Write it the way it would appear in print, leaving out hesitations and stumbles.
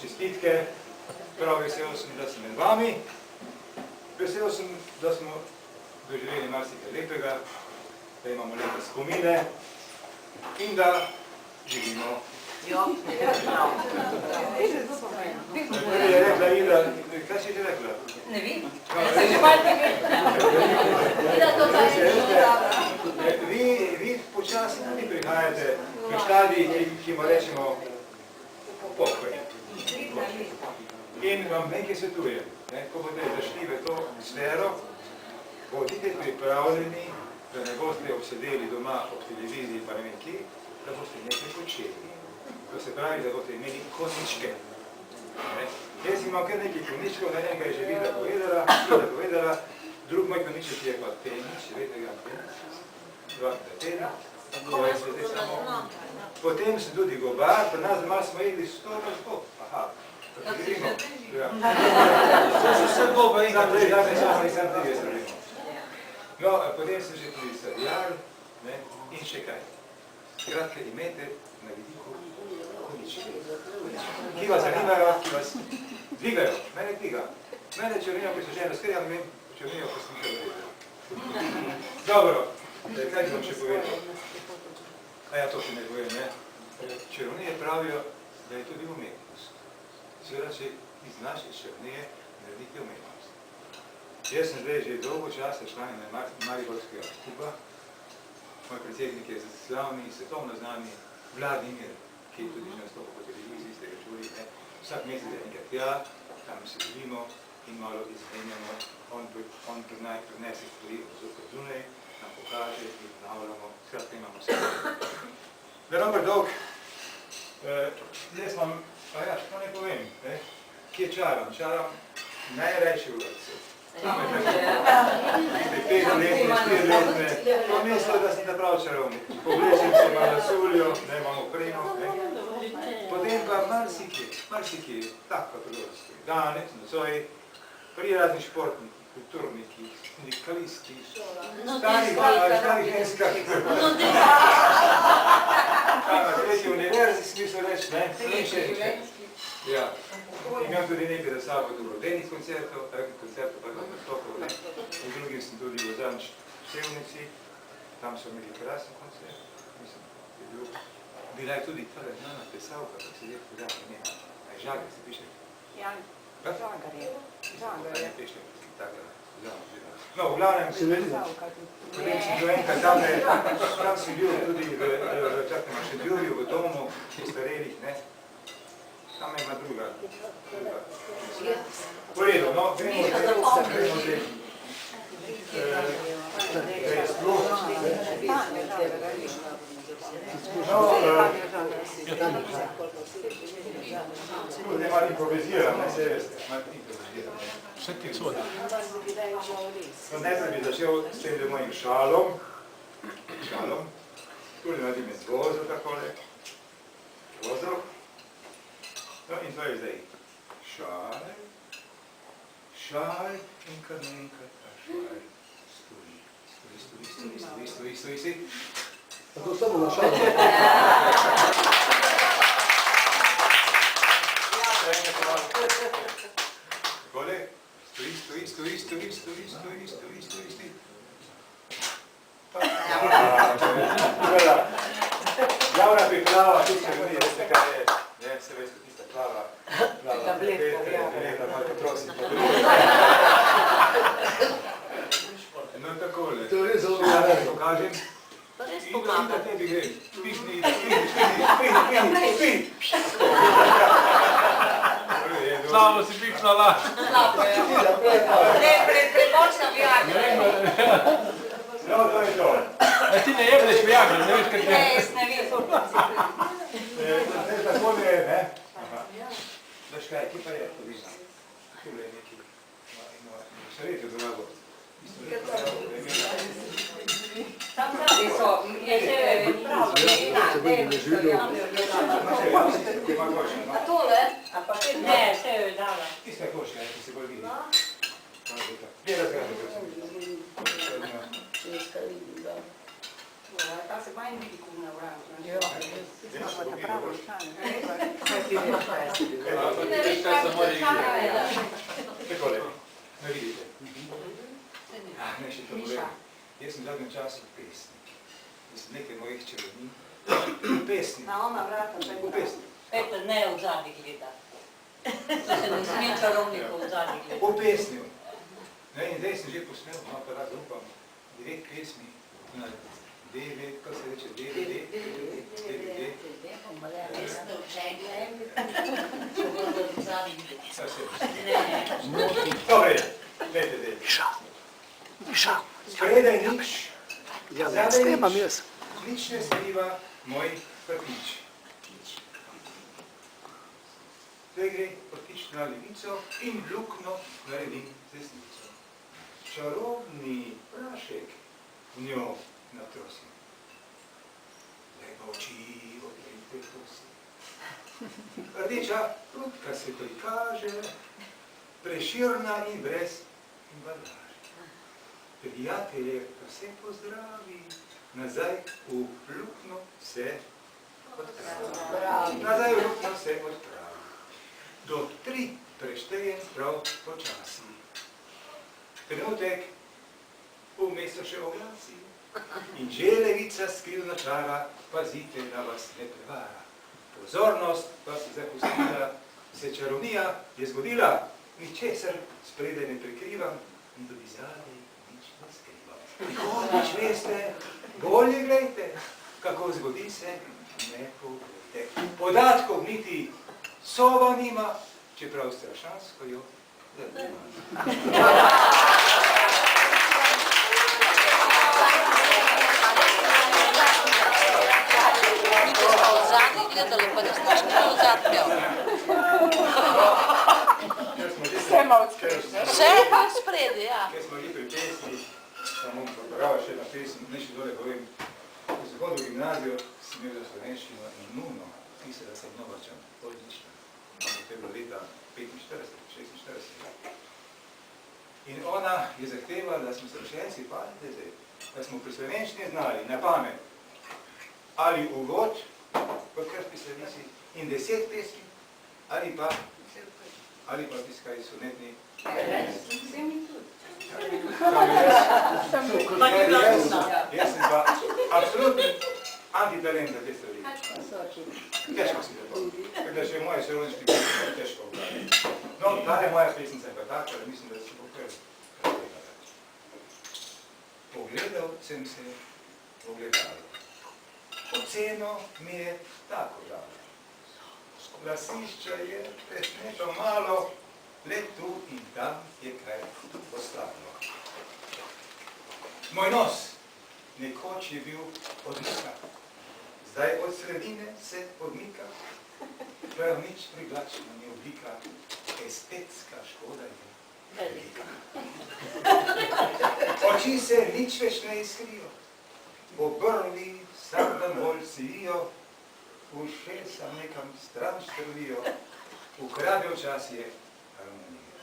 čestitke, prav vesel sem, da sem med vami. Vesel sem, da smo doživeli marsikaj lepega, da imamo lepe spomine in da živimo. Prvi je rekla Ida, kaj si ti rekla? Ne vem, se že malo Vi počasno tudi prihajate v štadiji, ki mu rečemo pokoj. In vam nekaj svetujem, ko boste zašli v to sfero, bodite pripravljeni, da ne boste obsedeli doma ob televiziji pa ne vem kje, da boste nekaj počeli. To se pravi, da boste imeli koničke. Jaz imam kar nekaj koničkov, na enega je že Vida povedala, drug moj koniček je pa tenis, vete ga tenis, potem sem tudi gobar, pa nas doma smo jedli 100 pa 100. Aha, tako živimo. To so vse goba in sam tega sredimo. No, potem sem že tudi sadjar in še kaj. Skratka, imejte na vidiku koničke, ki vas zanimajo, ki vas dvigajo. Mene dviga. Mene črnijo, ki so žene skrijam, ne vem, črnijo, ko sem kaj vredil. Dobro, kaj ti bom še povedal? A ja, to še ne povem, ne? Črnije pravijo, da je tudi umetnost. Seveda, če iz naše črnije naredite umetnost. Jaz sem zdaj že dolgo časa član Mariborskega kluba. Moj predsednik je slavni, svetovno znani Vladimir, ki je tudi že nastopil po televiziji, ste ga čuli, ne? Vsak mesec je enkrat tja, tam se vidimo in malo izmenjamo. On prinese stvari od zunaj, nam pokaže in ponavljamo. Skratka imamo vse. Da nam dolg, jaz imam, pa ja, što ne povem, kje čaram? Čaram najrajši v vrtcu. Ste 5-letne, 4-letne, pa mislijo, da sem da prav čarovnik. Poblečem se malo suljo, da imamo opremo. Potem pa marsikje, tako področje. Danes, nocoj, pri raznih športnikih, kulturniki, sindikalisti, starih ženskah. Na tretji univerzi smisel reči, ne? Ja. Imam tudi nekaj za sabo dobrodelnih koncertov, pa nastopov, ne? V drugim sem tudi v zadnjič v Sevnici, tam so imeli krasen koncert, mislim, je bil. Bila je tudi tale znana pesavka, kako se je podala, ne, Žagar se piše. Žagar je. Žagar je. No, v glavnem, potem sem bil enkrat tam sem bil tudi v čaknem Šedjurju, v domu starelih, ne. Tam je ima druga. Po redu, no, gremo zdaj. Tu ne malo improviziram, ne se veste, malo improviziram. Vse ti codi. No, najprej bi začel s tem mojim šalom. Tule naredim z vozo takole. Vozo. No, in to je zdaj šal in kar naenkrat ta šal stoji. Tako samo na šal. Takole, stoji. Glavna priprava, tudi se vodi, veste kaj je, ne, se veste, tista plava, malo potrosi. No, takole, To je res zelo malo. pokažem. To res In pomaga. da tebi grem, spihni. Slabo si pihnala. Slabo je. Premočna vijagra. No, to je to. Ti ne jebneš vijagra, ne veš kaj Ne, jaz ne vem. Zdaj tako ne, ne? Veš kaj, kje pa je to vizna? Tule je neki, sredje drago. Tam zravi so, je že pravo, a tole? Ne, še jo je dala. Tista koška, ki se bolj vidi. Gdje razgledaj, prosim? Ta se manj vidi, ko na vratu. Takole, me vidite. Ne, še to povem. Jaz sem v zadnjem času pesnik. Mislim, nekaj mojih čarovnij. Pesnik. Na ona vrata, če V pesnik. Peter, ne v zadnji gleda. To se ne smije čarovnikov v zadnji gleda. V pesnju. Ne, in zdaj sem že posnel, malo pa rad upam, 9 pesmi na DVD, kako se reče, DVD. Dobre, gledajte, spredaj nič, zadaj nič, nič ne skriva moj prtič. Zdaj gre prtič na levico in lukno naredim desnico. Čarobni prašek v njo natrosim. Zdaj pa oči odprite kosti. Rdeča prutka se prikaže, preširna in brez embalaže. Prijatelje pa se pozdravi, nazaj v lukno se odpravi. Nazaj v lukno se odpravi. Do 3 preštejem prav počasi. Trenutek, pol meseca še oglasi in že levica skrivna čara, pazite, da vas ne prevara. Pozornost pa si zapustila, se čarovnija je zgodila, ničesar spredaj ne prikrivam in tudi zadaj nič ne skrivam. Nikoli nič veste, bolje glejte, kako zgodi se, ne povejte. Podatkov niti sova nima, čeprav strašansko jo zanima. Gledali pa da smo što vzad pjel. Vse spredi, ja. Kaj smo bili pri pesmi, samo poprava še na pesmi, nekaj dole povem. Ko sem hodil v gimnazijo, sem imel za slovenščino in nujno pisala sem Novačan, odlična. To je bilo leta 45, 46. In ona je zahtevala, da smo se učenci pazite zdaj, da smo pri slovenščini znali na pamet ali uvod, v krpi servisi in 10 pesmi, ali pa tiskaj sonetni. Jaz sem pa absolutni antitalent za te stvari. Težko si to. Ker da še moje sorodniški pesmi težko obdali. No, tale moja pesnica je pa taka, da mislim, da se bo kar reči. Pogledal sem se v ogledalo. Oceno mi je tako dalo. Glasišča je presneto malo, le tu in tam je kaj ostalo. Moj nos nekoč je bil odmika, zdaj od sredine se odmika, prav nič privlačna ni oblika, estetska škoda je velika. Oči se nič več ne iskrijo, obrli sam dan bolj sivijo, ušesa nekam stran štrvijo, ukradel čas je harmonija.